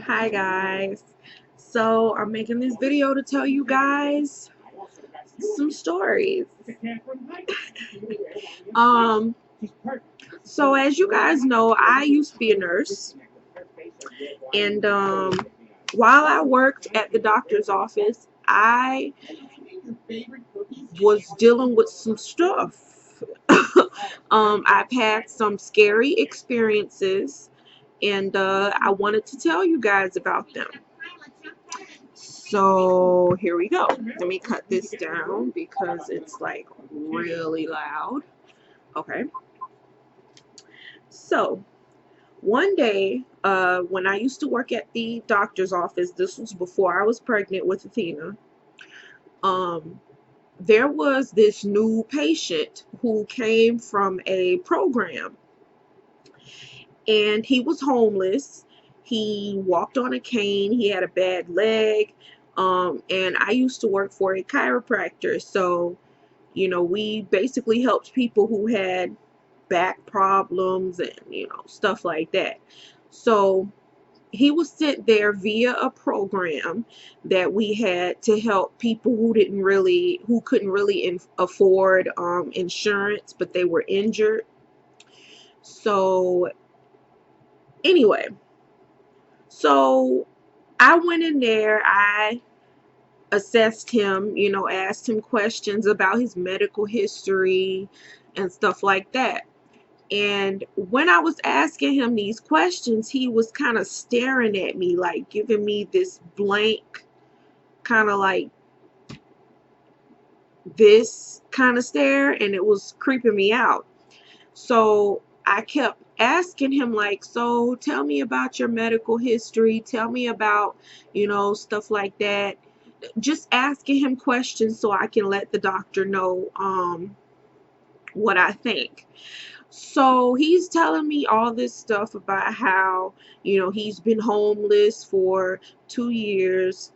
Hi guys. So I'm making this video to tell you guys some stories. Um so as you guys know, I used to be a nurse, and while I worked at the doctor's office, I was dealing with some stuff. I've had some scary experiences, and I wanted to tell you guys about them. So here we go. Let me cut this down because it's like really loud. Okay. So one day, when I used to work at the doctor's office, this was before I was pregnant with Athena. Um, there was this new patient who came from a program, and he was homeless. He walked on a cane. He had a bad leg. And I used to work for a chiropractor, so we basically helped people who had back problems and stuff like that. So he was sent there via a program that we had to help people who couldn't really afford insurance, but they were injured. So anyway, so I went in there. I assessed him, asked him questions about his medical history and stuff like that. And when I was asking him these questions, he was kind of staring at me, like giving me this blank, kind of like this kind of stare, and it was creeping me out. So I kept asking him, like, so tell me about your medical history, tell me about, stuff like that. Just asking him questions so I can let the doctor know what I think. So he's telling me all this stuff about how, he's been homeless for 2 years.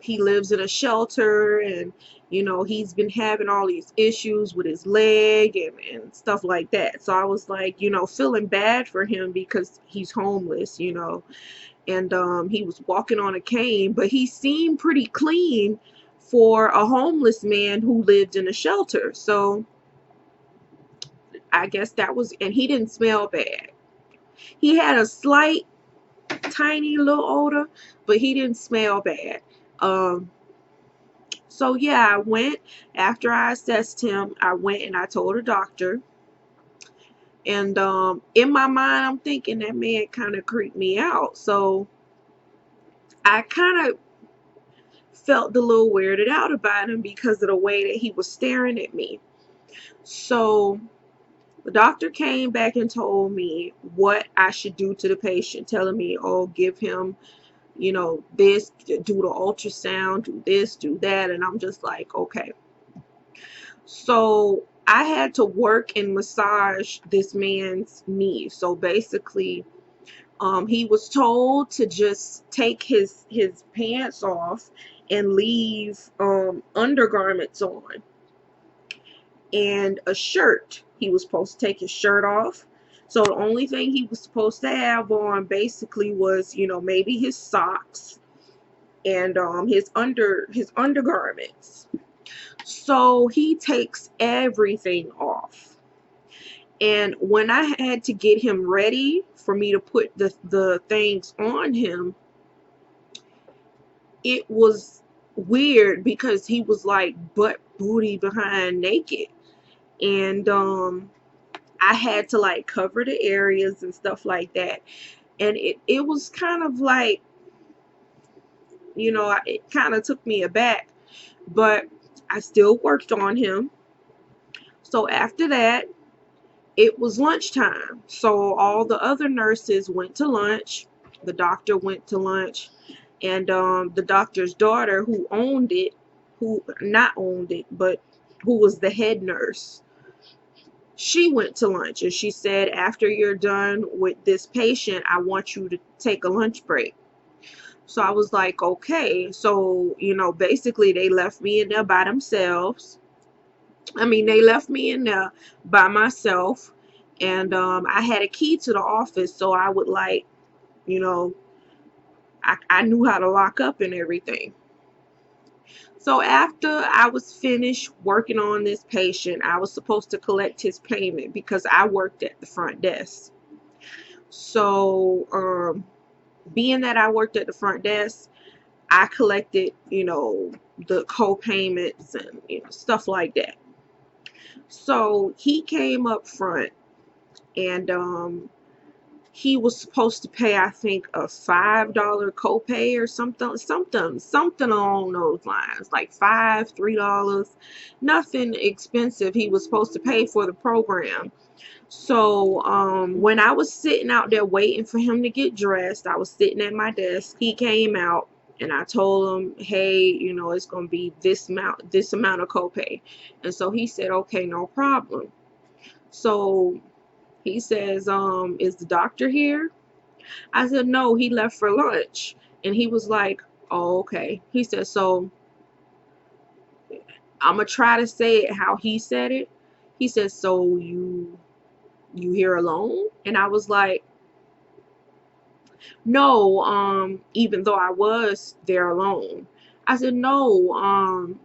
He lives in a shelter, and, he's been having all these issues with his leg and stuff like that. So I was like, feeling bad for him because he's homeless, and he was walking on a cane, but he seemed pretty clean for a homeless man who lived in a shelter. So I guess that was, and he didn't smell bad. He had a slight, tiny little odor, but he didn't smell bad. Um, so yeah, I went after I assessed him. I went and I told a doctor, and in my mind, I'm thinking that man kind of creeped me out. So I kind of felt a little weirded out about him because of the way that he was staring at me. So the doctor came back and told me what I should do to the patient, telling me, oh, give him, this, do the ultrasound, do this, do that. And I'm just like, okay. So I had to work and massage this man's knee. So basically, he was told to just take his pants off and leave undergarments on and a shirt. He was supposed to take his shirt off. So the only thing he was supposed to have on basically was, maybe his socks and his undergarments. So he takes everything off. And when I had to get him ready for me to put the things on him, it was weird because he was like butt booty behind naked. And I had to like cover the areas and stuff like that. And it was kind of like, it kind of took me aback, but I still worked on him. So after that, it was lunchtime. So all the other nurses went to lunch. The doctor went to lunch. And the doctor's daughter, who owned it, who not owned it, but who was the head nurse, she went to lunch, and she said, after you're done with this patient, I want you to take a lunch break. So I was like, okay. So, basically they left me in there by themselves. They left me in there by myself, and I had a key to the office, so I would like you know, I knew how to lock up and everything. So after I was finished working on this patient, I was supposed to collect his payment because I worked at the front desk. So, being that I worked at the front desk, I collected, the co-payments and stuff like that. So he came up front and he was supposed to pay, I think, a $5 copay or something along those lines, like $3, nothing expensive. He was supposed to pay for the program. So when I was sitting out there waiting for him to get dressed, I was sitting at my desk. He came out and I told him, hey, it's gonna be this amount of copay. And so he said, okay, no problem. So he says, is the doctor here? I said, no, he left for lunch. And he was like, oh, okay. He said, so I'm gonna try to say it how he said it. He said, so you here alone? And I was like, no, even though I was there alone. I said, no,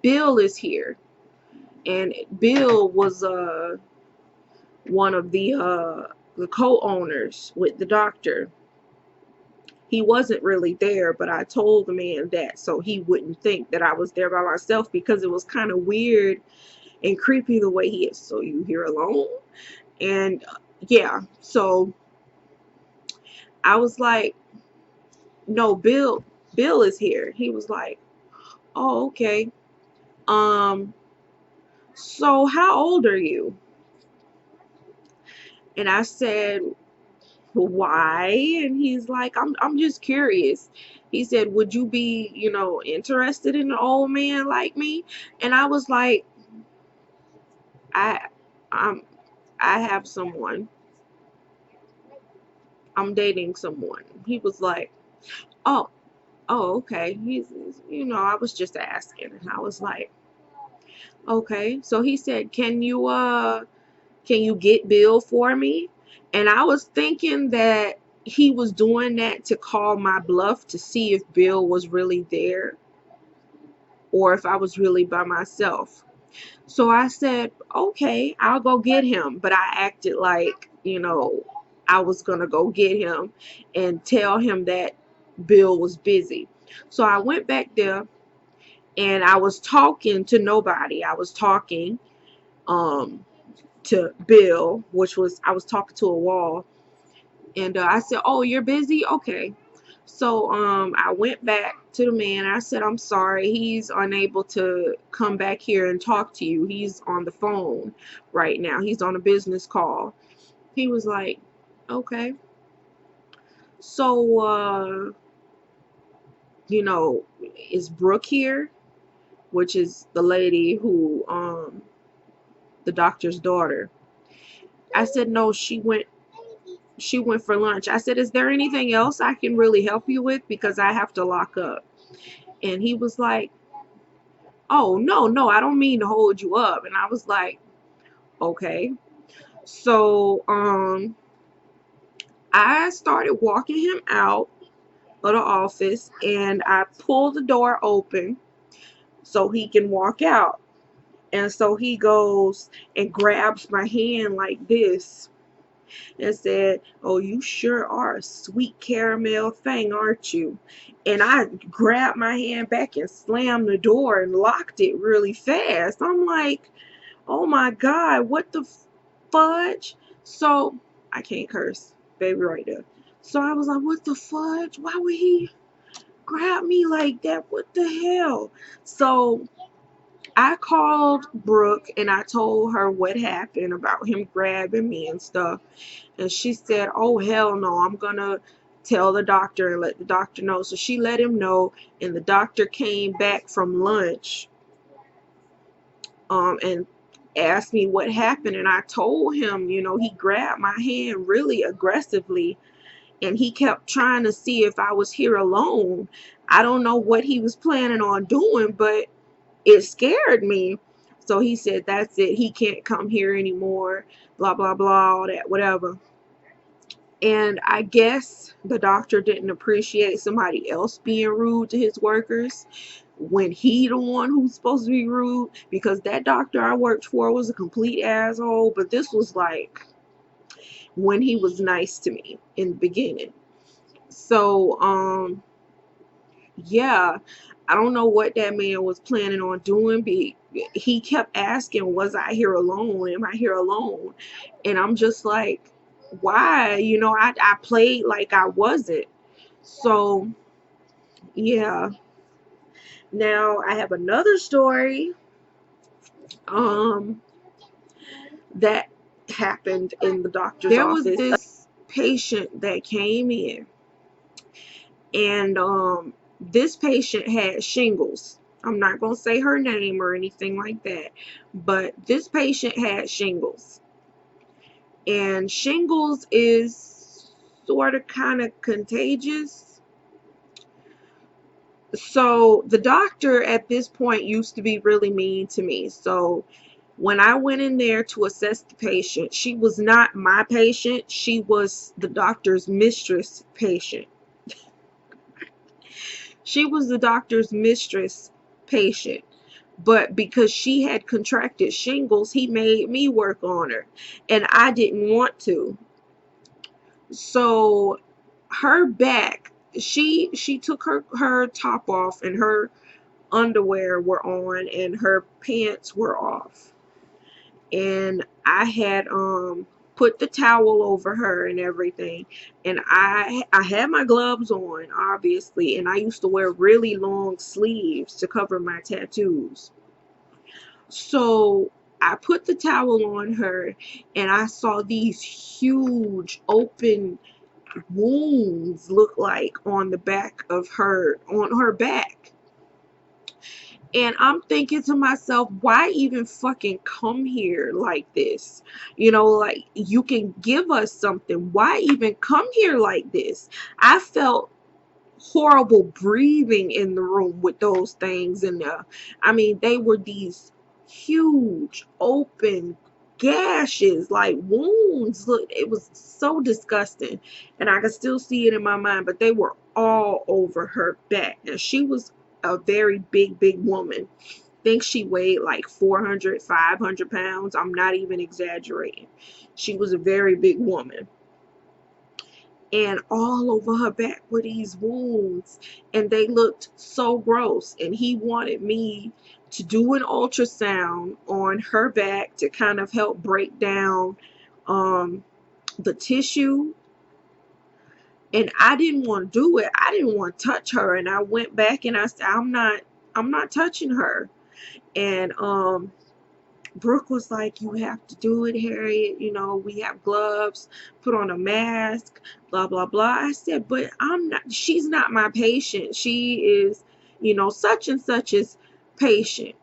Bill is here. And Bill was one of the co-owners with the doctor. He wasn't really there, but I told the man that so he wouldn't think that I was there by myself, because it was kind of weird and creepy the way he is. So you here alone? And yeah, so I was like, no, Bill is here. He was like, oh, okay. Um, so how old are you? And I said, why? And he's like, I'm just curious. He said, would you be, interested in an old man like me? And I was like, I I'm I have someone. I'm dating someone. He was like, oh, oh, okay. I was just asking. And I was like, okay. So he said, can you get Bill for me? And I was thinking that he was doing that to call my bluff to see if Bill was really there or if I was really by myself. So I said, okay, I'll go get him. But I acted like, I was going to go get him and tell him that Bill was busy. So I went back there and I was talking to nobody. I was talking um, to Bill, I was talking to a wall. And I said, oh, you're busy? Okay. So I went back to the man. I said, I'm sorry. He's unable to come back here and talk to you. He's on the phone right now. He's on a business call. He was like, okay. So, is Brooke here? Which is the lady who, the doctor's daughter. I said, no, she went for lunch. I said, is there anything else I can really help you with? Because I have to lock up. And he was like, oh, no, no, I don't mean to hold you up. And I was like, okay. So, I started walking him out of the office and I pulled the door open so he can walk out. And so he goes and grabs my hand like this and said, oh, you sure are a sweet caramel thing, aren't you? And I grabbed my hand back and slammed the door and locked it really fast. I'm like, oh my God, what the fudge? So I can't curse, baby, right there. So I was like, what the fudge? Why would he grab me like that? What the hell? So I called Brooke and I told her what happened about him grabbing me and stuff. And she said, oh, hell no, I'm going to tell the doctor and let the doctor know. So she let him know, and the doctor came back from lunch and asked me what happened. And I told him, he grabbed my hand really aggressively and he kept trying to see if I was here alone. I don't know what he was planning on doing, but it scared me. So he said, that's it. He can't come here anymore. Blah, blah, blah, all that, whatever. And I guess the doctor didn't appreciate somebody else being rude to his workers when he the one who's supposed to be rude, because that doctor I worked for was a complete asshole. But this was like when he was nice to me in the beginning. So yeah, I don't know what that man was planning on doing. He kept asking, was I here alone? Am I here alone? And I'm just like, why? I played like I wasn't. So yeah. Now I have another story um that happened in the doctor's office. There was this patient that came in, and this patient had shingles. I'm not going to say her name or anything like that, but this patient had shingles. And shingles is sort of kind of contagious. So the doctor at this point used to be really mean to me. So when I went in there to assess the patient, she was not my patient. She was the doctor's mistress patient. She was the doctor's mistress patient. But because she had contracted shingles, he made me work on her. And I didn't want to. So her back, she took her top off, and her underwear were on, and her pants were off. And I had put the towel over her and everything, and I had my gloves on, obviously, and I used to wear really long sleeves to cover my tattoos. So I put the towel on her, and I saw these huge open wounds look like on the back of her, on her back. And I'm thinking to myself, why even fucking come here like this? Like, you can give us something. Why even come here like this? I felt horrible breathing in the room with those things in there. I mean, they were these huge, open gashes, like wounds. Look, it was so disgusting. And I can still see it in my mind, but they were all over her back. And she was a very big woman. I think she weighed like 400, 500 pounds. I'm not even exaggerating. She was a very big woman. And all over her back were these wounds, and they looked so gross. And he wanted me to do an ultrasound on her back to kind of help break down the tissue. And I didn't want to do it. I didn't want to touch her. And I went back and I said, I'm not touching her. And Brooke was like, you have to do it, Harriet. We have gloves, put on a mask, blah, blah, blah. I said, but she's not my patient. She is, such and such is patient.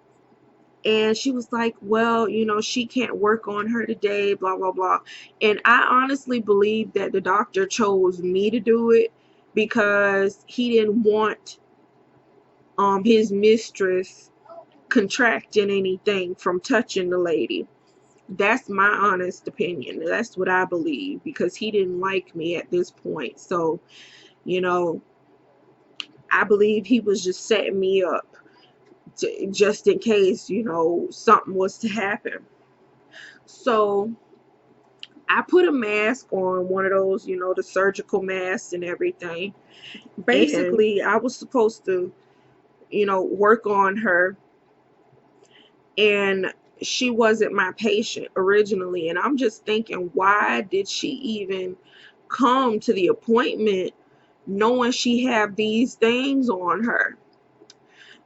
And she was like, well, she can't work on her today, blah, blah, blah. And I honestly believe that the doctor chose me to do it because he didn't want his mistress contracting anything from touching the lady. That's my honest opinion. That's what I believe, because he didn't like me at this point. So, I believe he was just setting me up just in case, something was to happen. So I put a mask on, one of those, the surgical masks and everything. Basically, I was supposed to, work on her, and she wasn't my patient originally. And I'm just thinking, why did she even come to the appointment knowing she had these things on her?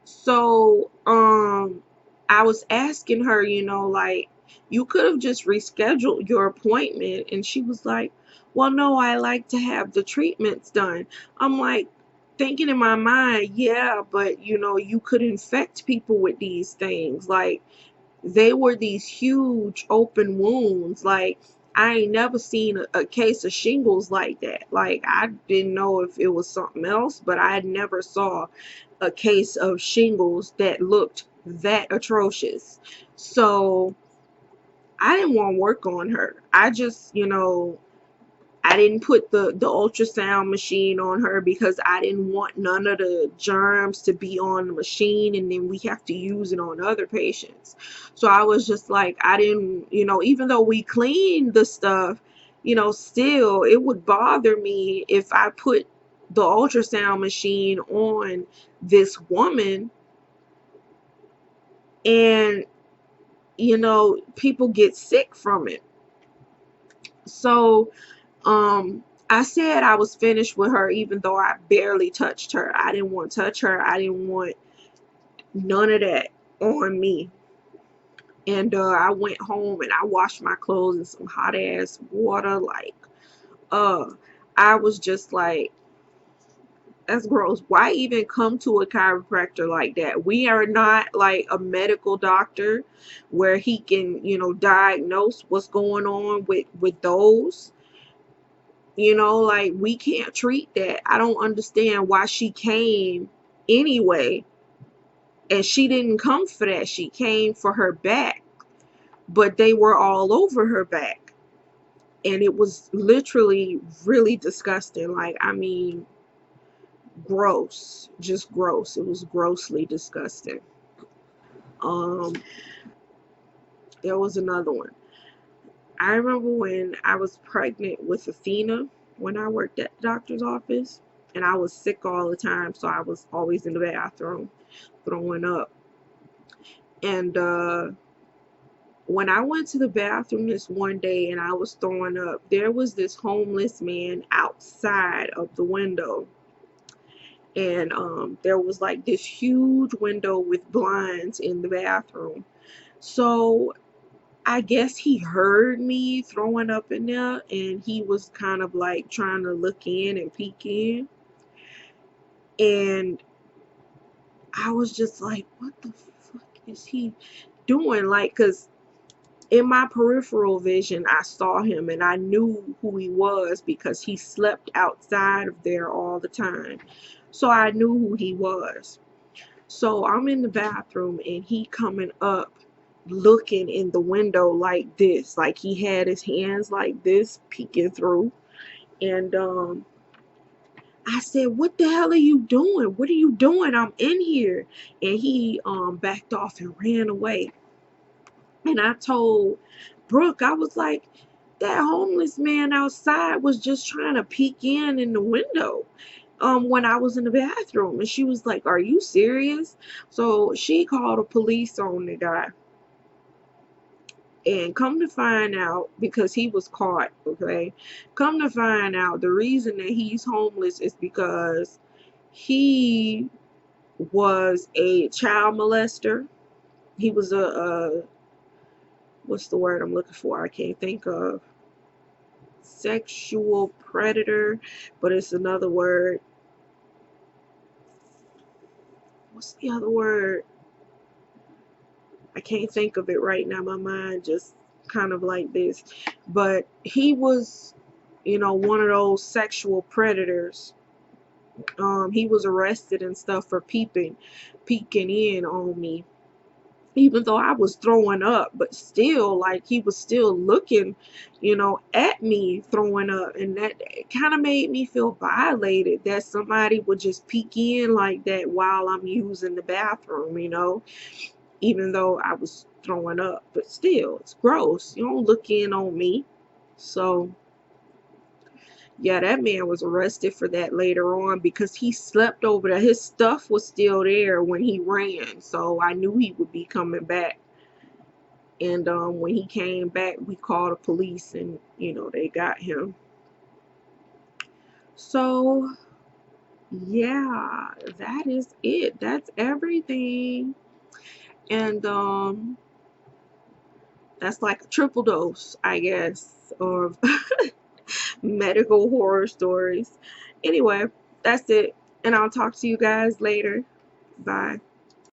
So I was asking her, like, you could have just rescheduled your appointment. And she was like, well, no, I like to have the treatments done. I'm like, thinking in my mind, yeah, but you could infect people with these things. Like, they were these huge open wounds. Like, I ain't never seen a case of shingles like that. Like, I didn't know if it was something else, but I never saw a case of shingles that looked that atrocious. So I didn't want to work on her. I just, I didn't put the ultrasound machine on her because I didn't want none of the germs to be on the machine and then we have to use it on other patients. So I was just like, I didn't, even though we cleaned the stuff, still it would bother me if I put the ultrasound machine on this woman and, people get sick from it. So, I said I was finished with her even though I barely touched her. I didn't want to touch her. I didn't want none of that on me. And I went home and I washed my clothes in some hot ass water. Like, uh, I was just like, that's gross. Why even come to a chiropractor like that? We are not like a medical doctor where he can, diagnose what's going on with those. Like we can't treat that. I don't understand why she came anyway. And she didn't come for that. She came for her back. But they were all over her back. And it was literally really disgusting. Like, I mean, gross. Just gross. It was grossly disgusting. Um, there was another one. I remember when I was pregnant with Athena when I worked at the doctor's office. And I was sick all the time, so I was always in the bathroom throwing up. And when I went to the bathroom this one day and I was throwing up, there was this homeless man outside of the window. And there was like this huge window with blinds in the bathroom. So I guess he heard me throwing up in there and he was kind of like trying to look in and peek in. And I was just like, what the fuck is he doing? Like, because in my peripheral vision, I saw him and I knew who he was because he slept outside of there all the time. So I knew who he was. So I'm in the bathroom and he coming up looking in the window like this. Like he had his hands like this peeking through. And I said, what the hell are you doing? What are you doing? I'm in here. And he backed off and ran away. And I told Brooke, I was like, that homeless man outside was just trying to peek in the window when I was in the bathroom. And she was like, are you serious? So she called the police on the guy. And come to find out, because he was caught, okay? Come to find out, the reason that he's homeless is because he was a child molester. He was a what's the word I'm looking for? I can't think of. Sexual predator, but it's another word. What's the other word? I can't think of it right now. My mind just kind of like this. But he was, one of those sexual predators. He was arrested and stuff for peeking in on me. Even though I was throwing up, but still, like, he was still looking, at me throwing up. And that kind of made me feel violated that somebody would just peek in like that while I'm using the bathroom, even though I was throwing up. But still, it's gross. You don't look in on me. So yeah, that man was arrested for that later on because he slept over there. His stuff was still there when he ran, so I knew he would be coming back. And when he came back, we called the police and, they got him. So yeah, that is it. That's everything. And that's like a triple dose, I guess, of medical horror stories. Anyway, that's it. And I'll talk to you guys later. Bye.